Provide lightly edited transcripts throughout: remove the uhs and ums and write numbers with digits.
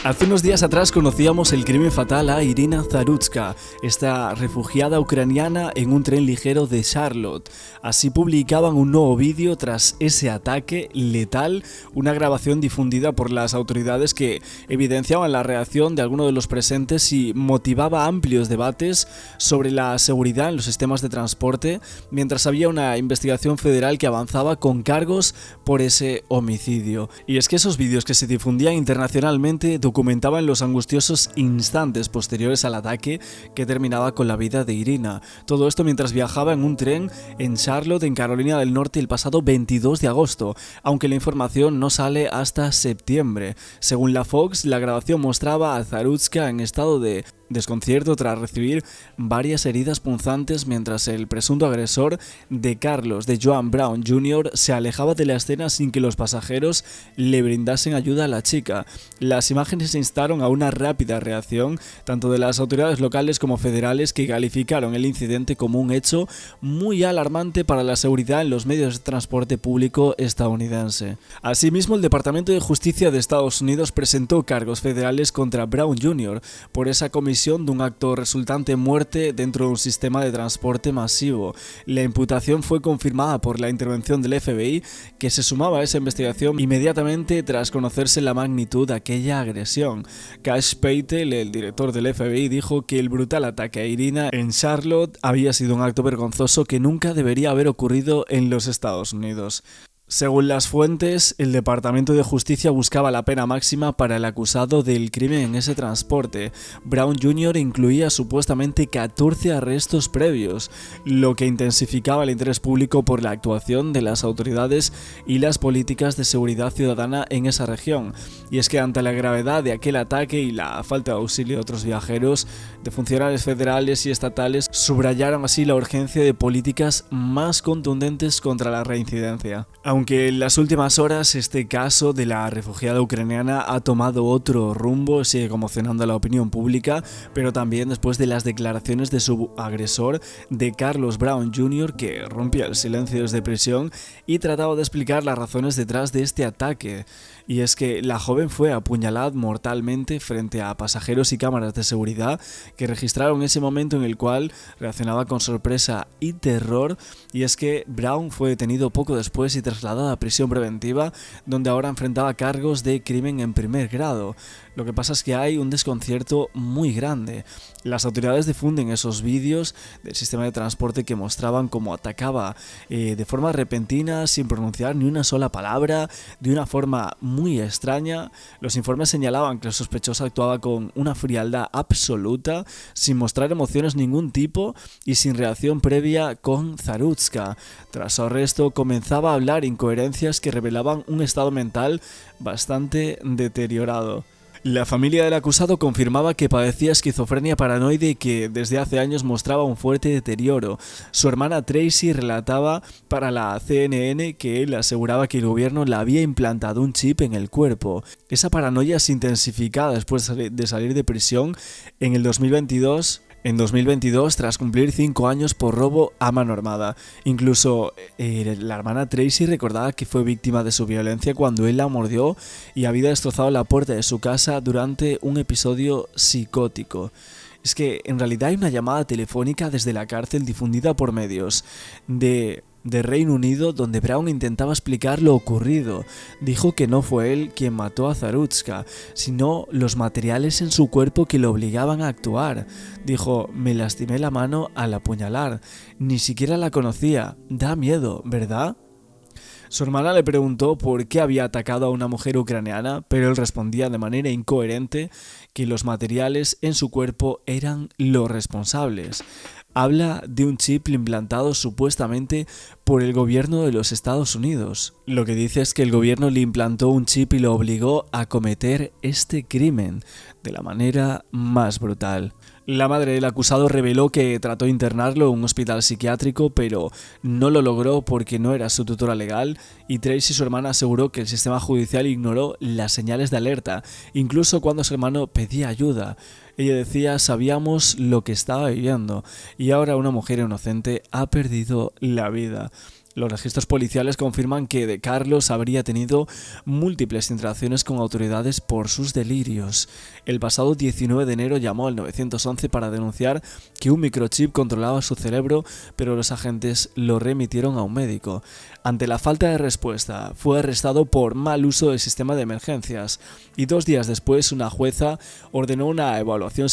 Hace unos días atrás conocíamos el crimen fatal a Irina Zarutska, esta refugiada ucraniana en un tren ligero de Charlotte. Así publicaban un nuevo vídeo tras ese ataque letal, una grabación difundida por las autoridades que evidenciaban la reacción de algunos de los presentes y motivaba amplios debates sobre la seguridad en los sistemas de transporte, mientras había una investigación federal que avanzaba con cargos por ese homicidio. Y es que esos vídeos que se difundían internacionalmente documentaban los angustiosos instantes posteriores al ataque que terminaba con la vida de Irina. Todo esto mientras viajaba en un tren en Charlotte, en Carolina del Norte, el pasado 22 de agosto, aunque la información no sale hasta septiembre. Según la Fox, la grabación mostraba a Zarutska en estado de desconcierto tras recibir varias heridas punzantes mientras el presunto agresor de Carlos de Joan Brown Jr. se alejaba de la escena sin que los pasajeros le brindasen ayuda a la chica. Las imágenes instaron a una rápida reacción tanto de las autoridades locales como federales, que calificaron el incidente como un hecho muy alarmante para la seguridad en los medios de transporte público estadounidense. Asimismo, el Departamento de Justicia de Estados Unidos presentó cargos federales contra Brown Jr. por esa comisión de un acto resultante en muerte dentro de un sistema de transporte masivo. La imputación fue confirmada por la intervención del FBI, que se sumaba a esa investigación inmediatamente tras conocerse la magnitud de aquella agresión. Cash Patel, el director del FBI, dijo que el brutal ataque a Irina en Charlotte había sido un acto vergonzoso que nunca debería haber ocurrido en los Estados Unidos. Según las fuentes, el Departamento de Justicia buscaba la pena máxima para el acusado del crimen en ese transporte. Brown Jr. incluía supuestamente 14 arrestos previos, lo que intensificaba el interés público por la actuación de las autoridades y las políticas de seguridad ciudadana en esa región. Y es que ante la gravedad de aquel ataque y la falta de auxilio de otros viajeros, de funcionarios federales y estatales subrayaron así la urgencia de políticas más contundentes contra la reincidencia. Aunque en las últimas horas este caso de la refugiada ucraniana ha tomado otro rumbo, sigue conmocionando a la opinión pública, pero también después de las declaraciones de su agresor, de Carlos Brown Jr., que rompía el silencio desde prisión y trataba de explicar las razones detrás de este ataque. Y es que la joven fue apuñalada mortalmente frente a pasajeros y cámaras de seguridad que registraron ese momento en el cual reaccionaba con sorpresa y terror. Y es que Brown fue detenido poco después y trasladado a prisión preventiva, donde ahora enfrentaba cargos de crimen en primer grado. Lo que pasa es que hay un desconcierto muy grande. Las autoridades difunden esos vídeos del sistema de transporte que mostraban cómo atacaba de forma repentina, sin pronunciar ni una sola palabra, de una forma muy extraña. Los informes señalaban que el sospechoso actuaba con una frialdad absoluta, sin mostrar emociones de ningún tipo y sin reacción previa con Zarutska. Tras su arresto comenzaba a hablar incoherencias que revelaban un estado mental bastante deteriorado. La familia del acusado confirmaba que padecía esquizofrenia paranoide y que desde hace años mostraba un fuerte deterioro. Su hermana Tracy relataba para la CNN que él aseguraba que el gobierno le había implantado un chip en el cuerpo. Esa paranoia se intensifica después de salir de prisión en el 2022. En 2022, tras cumplir 5 años por robo a mano armada. Incluso la hermana Tracy recordaba que fue víctima de su violencia cuando él la mordió y había destrozado la puerta de su casa durante un episodio psicótico. Es que en realidad hay una llamada telefónica desde la cárcel difundida por medios de Reino Unido donde Brown intentaba explicar lo ocurrido. Dijo que no fue él quien mató a Zarutska, sino los materiales en su cuerpo que lo obligaban a actuar. Dijo: me lastimé la mano al apuñalar, ni siquiera la conocía, da miedo, ¿verdad? Su hermana le preguntó por qué había atacado a una mujer ucraniana, pero él respondía de manera incoherente que los materiales en su cuerpo eran los responsables. Habla de un chip implantado supuestamente por el gobierno de los Estados Unidos. Lo que dice es que el gobierno le implantó un chip y lo obligó a cometer este crimen de la manera más brutal. La madre del acusado reveló que trató de internarlo en un hospital psiquiátrico, pero no lo logró porque no era su tutora legal, y Tracy, su hermana, aseguró que el sistema judicial ignoró las señales de alerta, incluso cuando su hermano pedía ayuda. Ella decía: sabíamos lo que estaba viviendo, y ahora una mujer inocente ha perdido la vida. Los registros policiales confirman que De Carlos habría tenido múltiples interacciones con autoridades por sus delirios. El pasado 19 de enero llamó al 911 para denunciar que un microchip controlaba su cerebro, pero los agentes lo remitieron a un médico. Ante la falta de respuesta, fue arrestado por mal uso del sistema de emergencias y 2 días después una jueza ordenó una evaluación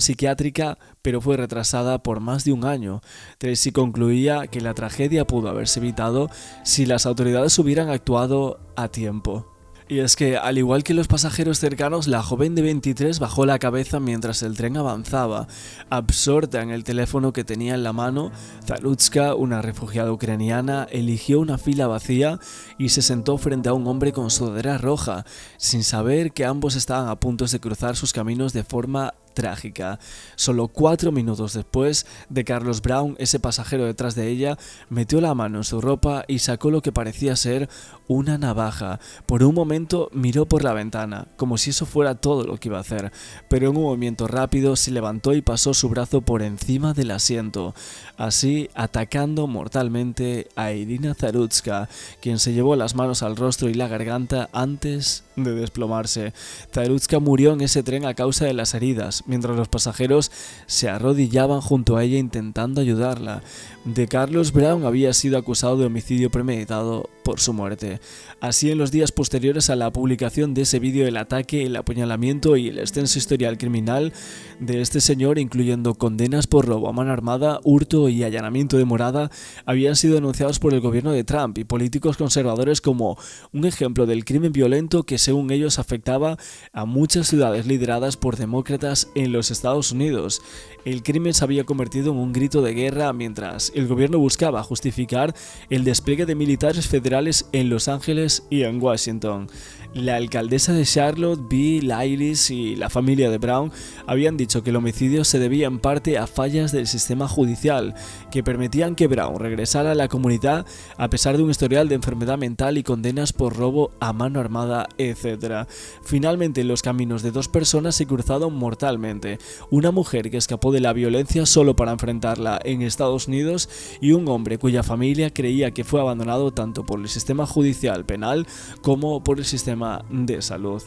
psiquiátrica, pero fue retrasada por más de un año. Tracy concluía que la tragedia pudo haberse evitado si las autoridades hubieran actuado a tiempo. Y es que, al igual que los pasajeros cercanos, la joven de 23 bajó la cabeza mientras el tren avanzaba. Absorta en el teléfono que tenía en la mano, Zarutska, una refugiada ucraniana, eligió una fila vacía y se sentó frente a un hombre con sudadera roja, sin saber que ambos estaban a punto de cruzar sus caminos de forma trágica. Solo 4 minutos después, De Carlos Brown, ese pasajero detrás de ella, metió la mano en su ropa y sacó lo que parecía ser una navaja. Por un momento miró por la ventana, como si eso fuera todo lo que iba a hacer, pero en un movimiento rápido se levantó y pasó su brazo por encima del asiento, así atacando mortalmente a Irina Zarutska, quien se llevó las manos al rostro y la garganta antes de desplomarse. Zarutska murió en ese tren a causa de las heridas, mientras los pasajeros se arrodillaban junto a ella intentando ayudarla. De Carlos Brown había sido acusado de homicidio premeditado por su muerte. Así, en los días posteriores a la publicación de ese vídeo, el ataque, el apuñalamiento y el extenso historial criminal de este señor, incluyendo condenas por robo a mano armada, hurto y allanamiento de morada, habían sido denunciados por el gobierno de Trump y políticos conservadores como un ejemplo del crimen violento que, según ellos, afectaba a muchas ciudades lideradas por demócratas en los Estados Unidos. El crimen se había convertido en un grito de guerra mientras el gobierno buscaba justificar el despliegue de militares federales en Los Ángeles y en Washington. La alcaldesa de Charlotte, Bill Ailis, y la familia de Brown habían dicho que el homicidio se debía en parte a fallas del sistema judicial que permitían que Brown regresara a la comunidad a pesar de un historial de enfermedad mental y condenas por robo a mano armada, etc. Finalmente, los caminos de 2 personas se cruzaron mortalmente: una mujer que escapó de la violencia solo para enfrentarla en Estados Unidos y un hombre cuya familia creía que fue abandonado tanto por el sistema judicial penal como por el sistema de salud.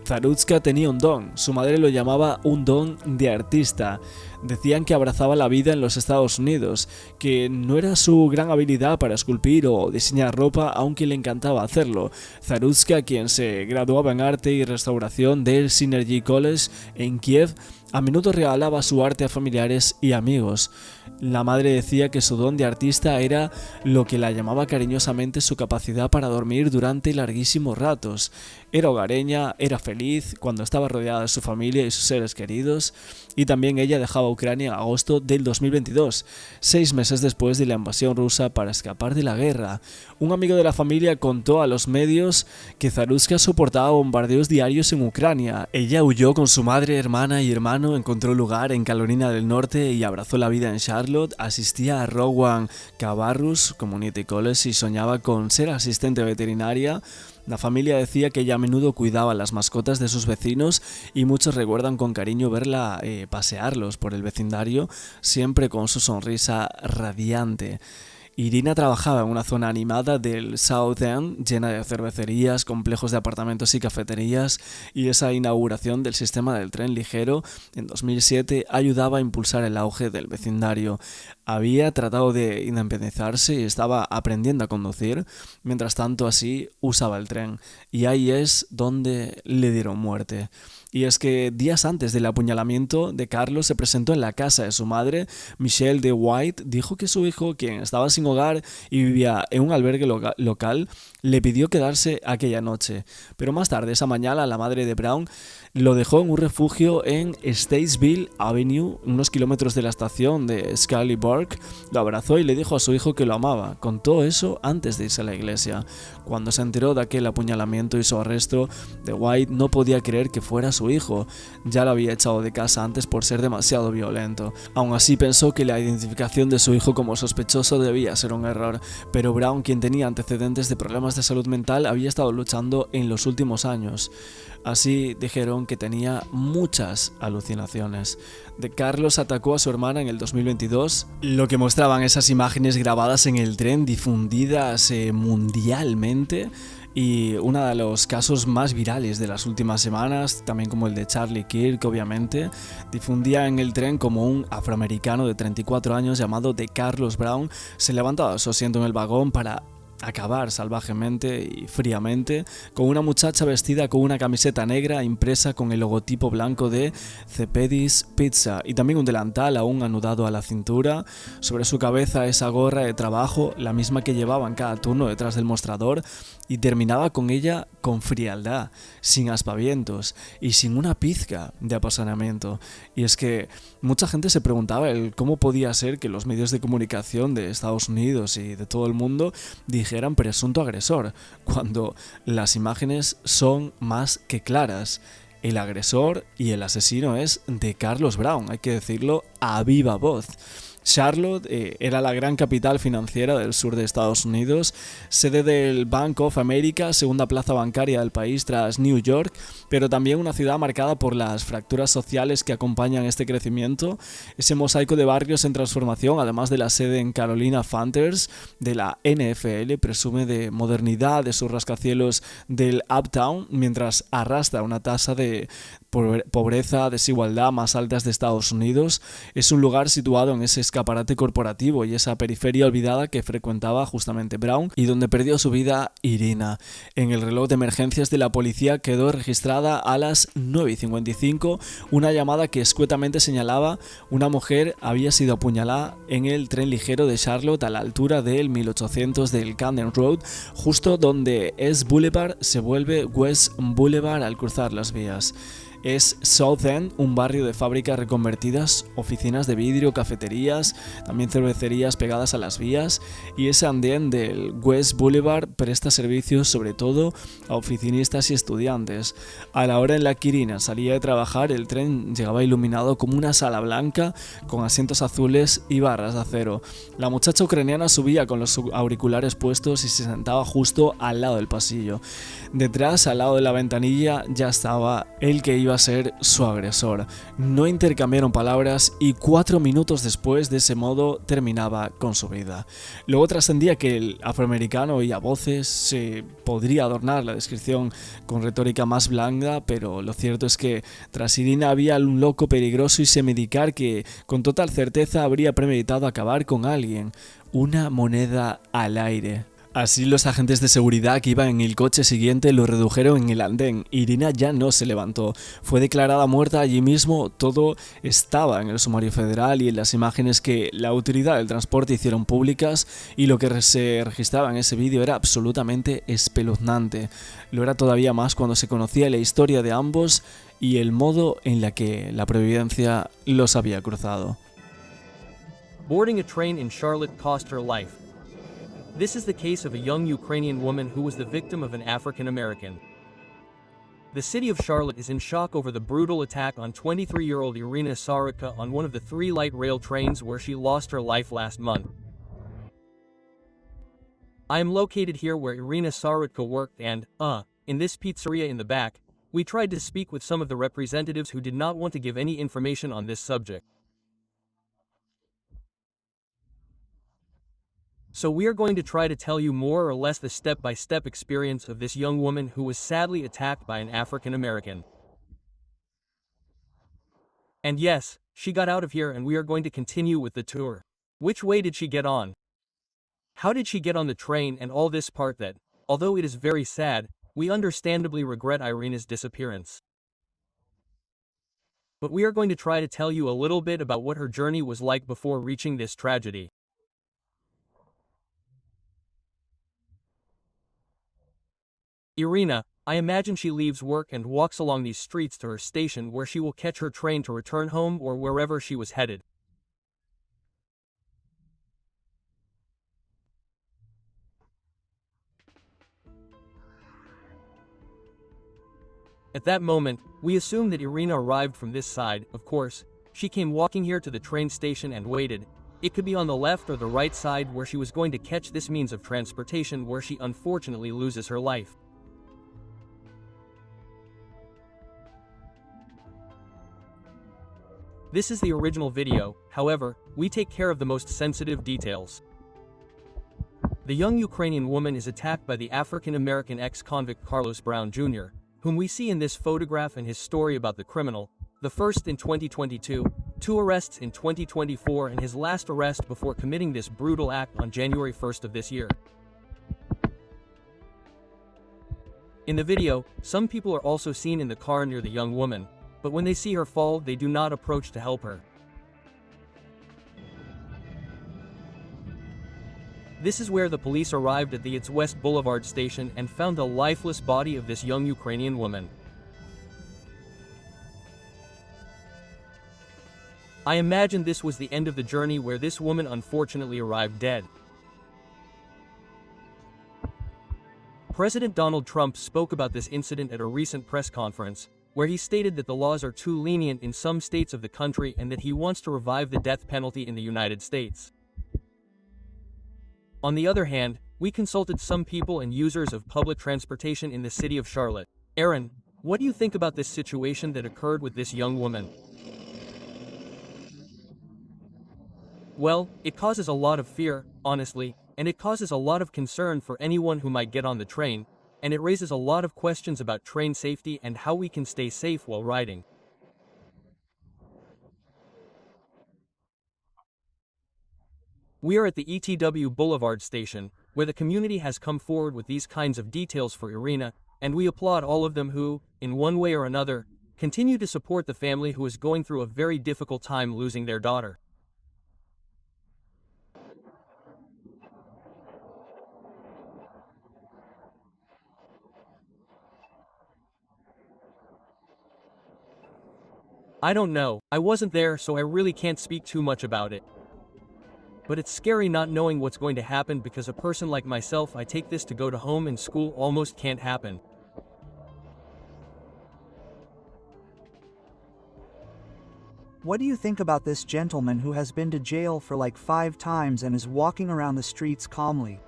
Zarutska tenía un don, su madre lo llamaba un don de artista. Decían que abrazaba la vida en los Estados Unidos, que no era su gran habilidad para esculpir o diseñar ropa, aunque le encantaba hacerlo. Zarutska, quien se graduaba en arte y restauración del Synergy College en Kiev, a menudo regalaba su arte a familiares y amigos. La madre decía que su don de artista era lo que la llamaba cariñosamente su capacidad para dormir durante larguísimos ratos. Era hogareña, era feliz cuando estaba rodeada de su familia y sus seres queridos, y también ella dejaba Ucrania en agosto del 2022, 6 meses después de la invasión rusa, para escapar de la guerra. Un amigo de la familia contó a los medios que Zarutska soportaba bombardeos diarios en Ucrania. Ella huyó con su madre, hermana y hermano, encontró lugar en Carolina del Norte y abrazó la vida en Charlotte. Asistía a Rowan Cabarrus Community College y soñaba con ser asistente veterinaria. La familia decía que ella a menudo cuidaba las mascotas de sus vecinos y muchos recuerdan con cariño verla pasearlos por el vecindario, siempre con su sonrisa radiante. Irina trabajaba en una zona animada del South End, llena de cervecerías, complejos de apartamentos y cafeterías, y esa inauguración del sistema del tren ligero en 2007 ayudaba a impulsar el auge del vecindario. Había tratado de independizarse y estaba aprendiendo a conducir, mientras tanto así usaba el tren, y ahí es donde le dieron muerte. Y es que días antes del apuñalamiento, De Carlos se presentó en la casa de su madre. Michelle de White dijo que su hijo, quien estaba sin hogar y vivía en un albergue local, le pidió quedarse aquella noche. Pero más tarde esa mañana, la madre de Brown lo dejó en un refugio en Statesville Avenue, unos kilómetros de la estación de Scullyburg. Lo abrazó y le dijo a su hijo que lo amaba. Contó eso antes de irse a la iglesia. Cuando se enteró de aquel apuñalamiento y su arresto, de White no podía creer que fuera su hijo. Ya lo había echado de casa antes por ser demasiado violento. Aún así pensó que la identificación de su hijo como sospechoso debía ser un error, pero Brown, quien tenía antecedentes de problemas de salud mental, había estado luchando en los últimos años. Así dijeron que tenía muchas alucinaciones. De Carlos atacó a su hermana en el 2022, lo que mostraban esas imágenes grabadas en el tren difundidas mundialmente. Y uno de los casos más virales de las últimas semanas, también como el de Charlie Kirk, obviamente, difundía en el tren como un afroamericano de 34 años llamado de Carlos Brown se levantaba de su asiento en el vagón para acabar salvajemente y fríamente con una muchacha vestida con una camiseta negra impresa con el logotipo blanco de Cepedis Pizza y también un delantal aún anudado a la cintura, sobre su cabeza esa gorra de trabajo, la misma que llevaba en cada turno detrás del mostrador, y terminaba con ella con frialdad, sin aspavientos y sin una pizca de apasionamiento. Y es que mucha gente se preguntaba el cómo podía ser que los medios de comunicación de Estados Unidos y de todo el mundo dijeran presunto agresor, cuando las imágenes son más que claras. El agresor y el asesino es de Carlos Brown, hay que decirlo a viva voz. Charlotte era la gran capital financiera del sur de Estados Unidos, sede del Bank of America, segunda plaza bancaria del país tras New York, pero también una ciudad marcada por las fracturas sociales que acompañan este crecimiento, ese mosaico de barrios en transformación, además de la sede en Carolina Panthers de la NFL, presume de modernidad de sus rascacielos del Uptown, mientras arrastra una tasa de pobreza, desigualdad más altas de Estados Unidos. Es un lugar situado en ese escaparate corporativo y esa periferia olvidada que frecuentaba justamente Brown y donde perdió su vida Irina. En el reloj de emergencias de la policía quedó registrada a las 9:55 una llamada que escuetamente señalaba una mujer había sido apuñalada en el tren ligero de Charlotte a la altura del 1800 del Camden Road, justo donde East Boulevard se vuelve West Boulevard al cruzar las vías. Es South End, un barrio de fábricas reconvertidas, oficinas de vidrio, cafeterías, también cervecerías pegadas a las vías, y ese andén del West Boulevard presta servicios sobre todo a oficinistas y estudiantes. A la hora en la que Irina salía de trabajar, el tren llegaba iluminado como una sala blanca con asientos azules y barras de acero. La muchacha ucraniana subía con los auriculares puestos y se sentaba justo al lado del pasillo. Detrás, al lado de la ventanilla, ya estaba el que iba a ser su agresor. No intercambiaron palabras y 4 minutos después, de ese modo, terminaba con su vida. Luego trascendía que el afroamericano y a voces se podría adornar la descripción con retórica más blanda, pero lo cierto es que tras Irina había un loco peligroso y semedicar que con total certeza habría premeditado acabar con alguien. Una moneda al aire. Así los agentes de seguridad que iban en el coche siguiente lo redujeron en el andén. Irina ya no se levantó. Fue declarada muerta allí mismo. Todo estaba en el sumario federal y en las imágenes que la autoridad del transporte hicieron públicas, y lo que se registraba en ese vídeo era absolutamente espeluznante. Lo era todavía más cuando se conocía la historia de ambos y el modo en la que la providencia los había cruzado. Boarding a train in Charlotte cost her life. This is the case of a young Ukrainian woman who was the victim of an African American. The city of Charlotte is in shock over the brutal attack on 23-year-old Irina Saryka on one of the 3 light rail trains where she lost her life last month. I am located here where Irina Saryka worked and, in this pizzeria in the back, we tried to speak with some of the representatives who did not want to give any information on this subject. So we are going to try to tell you more or less the step-by-step experience of this young woman who was sadly attacked by an African American. And yes, she got out of here and we are going to continue with the tour. Which way did she get on? How did she get on the train and all this part that, although it is very sad, we understandably regret Irina's disappearance. But we are going to try to tell you a little bit about what her journey was like before reaching this tragedy. Irina, I imagine she leaves work and walks along these streets to her station where she will catch her train to return home or wherever she was headed. At that moment, we assume that Irina arrived from this side. Of course, she came walking here to the train station and waited. It could be on the left or the right side where she was going to catch this means of transportation where she unfortunately loses her life. This is the original video, however, we take care of the most sensitive details. The young Ukrainian woman is attacked by the African-American ex-convict Carlos Brown Jr., whom we see in this photograph and his story about the criminal, the first in 2022, 2 arrests in 2024 and his last arrest before committing this brutal act on January 1st of this year. In the video, some people are also seen in the car near the young woman, but when they see her fall, they do not approach to help her. This is where the police arrived at the It's West Boulevard station and found the lifeless body of this young Ukrainian woman. I imagine this was the end of the journey where this woman unfortunately arrived dead. President Donald Trump spoke about this incident at a recent press conference, where he stated that the laws are too lenient in some states of the country and that he wants to revive the death penalty in the United States. On the other hand, we consulted some people and users of public transportation in the city of Charlotte. Aaron, what do you think about this situation that occurred with this young woman? Well, it causes a lot of fear, honestly, and it causes a lot of concern for anyone who might get on the train, and it raises a lot of questions about train safety and how we can stay safe while riding. We are at the ETW Boulevard station, where the community has come forward with these kinds of details for Irina, and we applaud all of them who, in one way or another, continue to support the family who is going through a very difficult time losing their daughter. I don't know, I wasn't there so I really can't speak too much about it. But it's scary not knowing what's going to happen because a person like myself, I take this to go to home and school almost can't happen. What do you think about this gentleman who has been to jail for like 5 times and is walking around the streets calmly?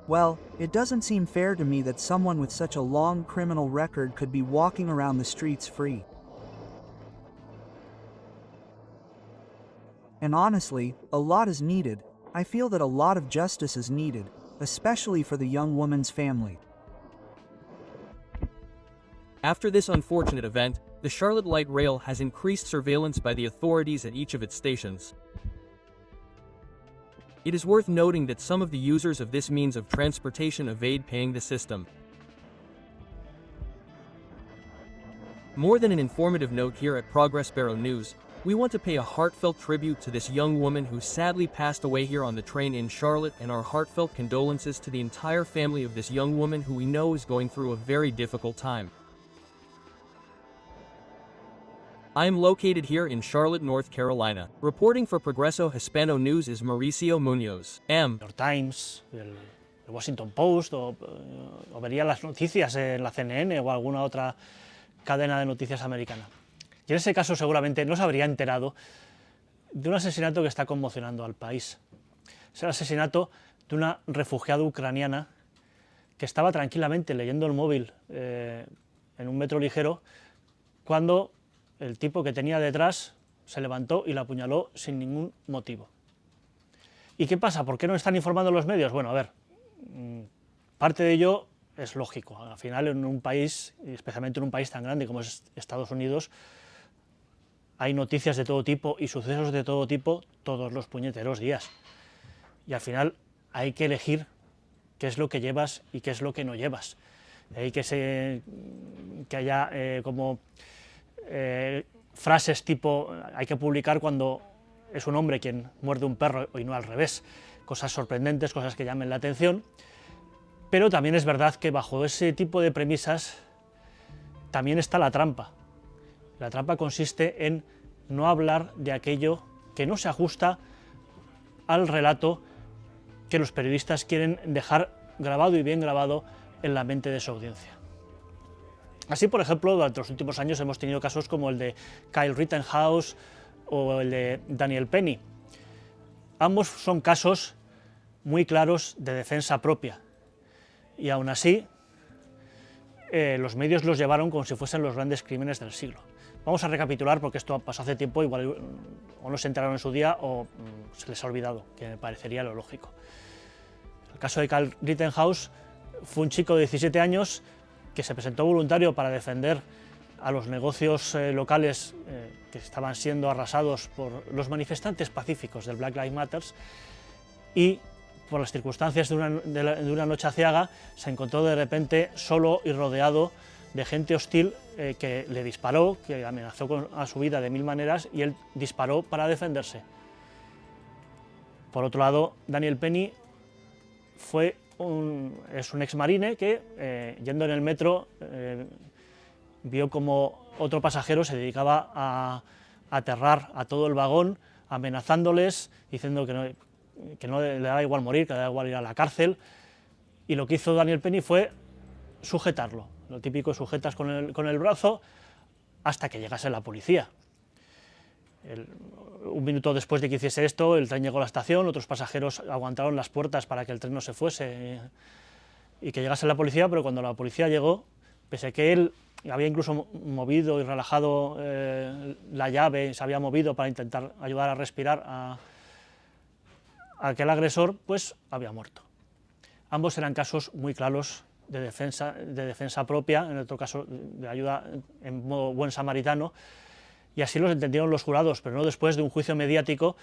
Well, it doesn't seem fair to me that someone with such a long criminal record could be walking around the streets free. And honestly, a lot is needed. I feel that a lot of justice is needed, especially for the young woman's family. After this unfortunate event, the Charlotte Light Rail has increased surveillance by the authorities at each of its stations. It is worth noting that some of the users of this means of transportation evade paying the system. More than an informative note here at Progress Barrow News, we want to pay a heartfelt tribute to this young woman who sadly passed away here on the train in Charlotte, and our heartfelt condolences to the entire family of this young woman who we know is going through a very difficult time. I am located here in Charlotte, North Carolina. Reporting for Progreso Hispano News is Mauricio Muñoz. New York Times, el Washington Post, o vería las noticias en la CNN o alguna otra cadena de noticias americana. Y en ese caso seguramente no se habría enterado de un asesinato que está conmocionando al país. Es el asesinato de una refugiada ucraniana que estaba tranquilamente leyendo el móvil en un metro ligero cuando el tipo que tenía detrás se levantó y la apuñaló sin ningún motivo. ¿Y qué pasa? ¿Por qué no están informando los medios? Bueno, a ver, parte de ello es lógico. Al final, en un país, y especialmente en un país tan grande como es Estados Unidos, hay noticias de todo tipo y sucesos de todo tipo todos los puñeteros días. Y al final hay que elegir qué es lo que llevas y qué es lo que no llevas. Hay que haya frases tipo hay que publicar cuando es un hombre quien muerde un perro y no al revés. Cosas sorprendentes, cosas que llamen la atención. Pero también es verdad que bajo ese tipo de premisas también está la trampa. La trampa consiste en no hablar de aquello que no se ajusta al relato que los periodistas quieren dejar grabado y bien grabado en la mente de su audiencia. Así, por ejemplo, durante los últimos años hemos tenido casos como el de Kyle Rittenhouse o el de Daniel Penny. Ambos son casos muy claros de defensa propia y aún así los medios los llevaron como si fuesen los grandes crímenes del siglo. Vamos a recapitular porque esto pasó hace tiempo, igual o no se enteraron en su día o se les ha olvidado, que me parecería lo lógico. El caso de Kyle Rittenhouse fue un chico de 17 años que se presentó voluntario para defender a los negocios locales que estaban siendo arrasados por los manifestantes pacíficos del Black Lives Matter, y por las circunstancias de una noche aciaga se encontró de repente solo y rodeado de gente hostil que le disparó, que amenazó a su vida de mil maneras, y él disparó para defenderse. Por otro lado, Daniel Penny es un exmarine que, yendo en el metro, vio como otro pasajero se dedicaba a aterrar a todo el vagón, amenazándoles, diciendo que no le daba igual morir, que le daba igual ir a la cárcel, y lo que hizo Daniel Penny fue sujetarlo, lo típico, sujetas con el brazo hasta que llegase la policía. Un minuto después de que hiciese esto, el tren llegó a la estación, otros pasajeros aguantaron las puertas para que el tren no se fuese y que llegase la policía, pero cuando la policía llegó, pese a que él había incluso movido y relajado la llave, se había movido para intentar ayudar a respirar a aquel agresor, pues había muerto. Ambos eran casos muy claros de defensa propia, en otro caso de ayuda en modo buen samaritano, y así los entendieron los jurados, pero no después de un juicio mediático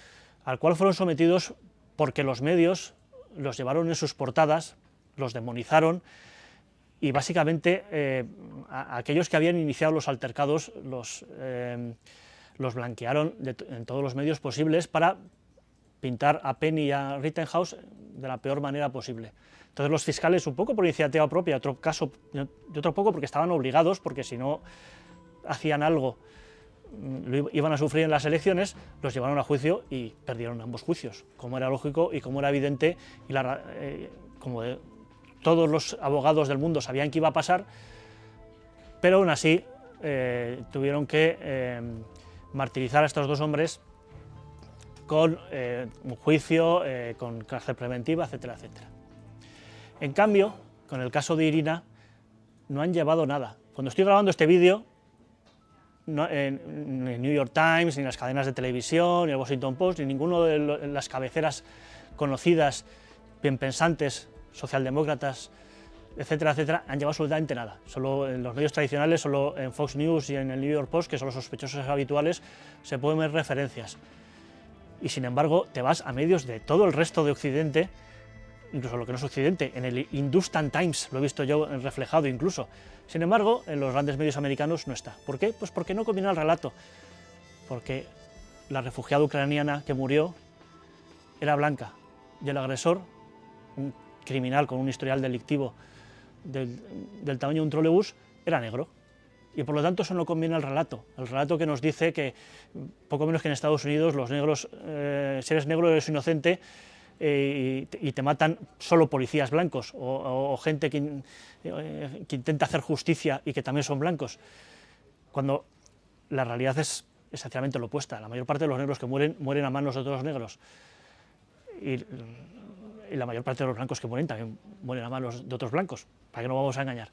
al cual fueron sometidos porque los medios los llevaron en sus portadas, los demonizaron, y básicamente a aquellos que habían iniciado los altercados los blanquearon en todos los medios posibles para pintar a Penny y a Rittenhouse de la peor manera posible. Entonces los fiscales, un poco por iniciativa propia, otro caso de otro poco porque estaban obligados, porque si no hacían algo lo iban a sufrir en las elecciones, los llevaron a juicio y perdieron ambos juicios, como era lógico y como era evidente, y como todos los abogados del mundo sabían que iba a pasar, pero aún así tuvieron que martirizar a estos dos hombres con un juicio, con cárcel preventiva, etcétera, etcétera. En cambio, con el caso de Irina, no han llevado nada. Cuando estoy grabando este vídeo, en el New York Times, ni las cadenas de televisión, ni el Washington Post, ni ninguno de las cabeceras conocidas, bien pensantes, socialdemócratas, etcétera, etcétera, han llevado absolutamente nada. Solo en los medios tradicionales, solo en Fox News y en el New York Post, que son los sospechosos habituales, se pueden ver referencias. Y sin embargo, te vas a medios de todo el resto de Occidente, incluso lo que no es Occidente, en el Hindustan Times, lo he visto yo reflejado incluso. Sin embargo, en los grandes medios americanos no está. ¿Por qué? Pues porque no combina el relato. Porque la refugiada ucraniana que murió era blanca y el agresor, un criminal con un historial delictivo del tamaño de un trolebús, era negro. Y por lo tanto eso no combina el relato que nos dice que, poco menos que en Estados Unidos, los negros, si eres negro eres inocente, y te matan solo policías blancos o gente que intenta hacer justicia y que también son blancos, cuando la realidad es esencialmente lo opuesta. La mayor parte de los negros que mueren a manos de otros negros, y la mayor parte de los blancos que mueren también mueren a manos de otros blancos, para que no vamos a engañar.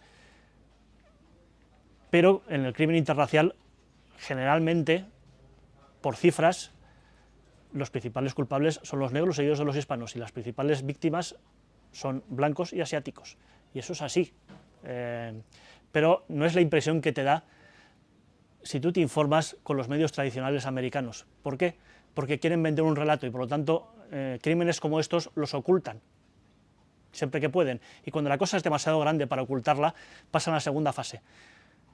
Pero en el crimen interracial, generalmente, por cifras, los principales culpables son los negros seguidos de los hispanos, y las principales víctimas son blancos y asiáticos. Y eso es así. Pero no es la impresión que te da si tú te informas con los medios tradicionales americanos. ¿Por qué? Porque quieren vender un relato y, por lo tanto, crímenes como estos los ocultan siempre que pueden. Y cuando la cosa es demasiado grande para ocultarla, pasan a la segunda fase,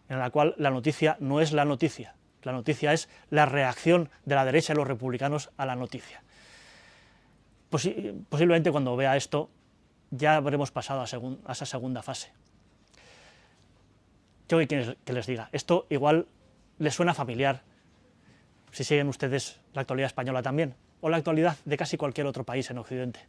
en la cual la noticia no es la noticia. La noticia es la reacción de la derecha y los republicanos a la noticia. Posiblemente cuando vea esto ya habremos pasado a esa segunda fase. ¿Qué quieren que les diga? Esto igual les suena familiar si siguen ustedes la actualidad española también, o la actualidad de casi cualquier otro país en Occidente.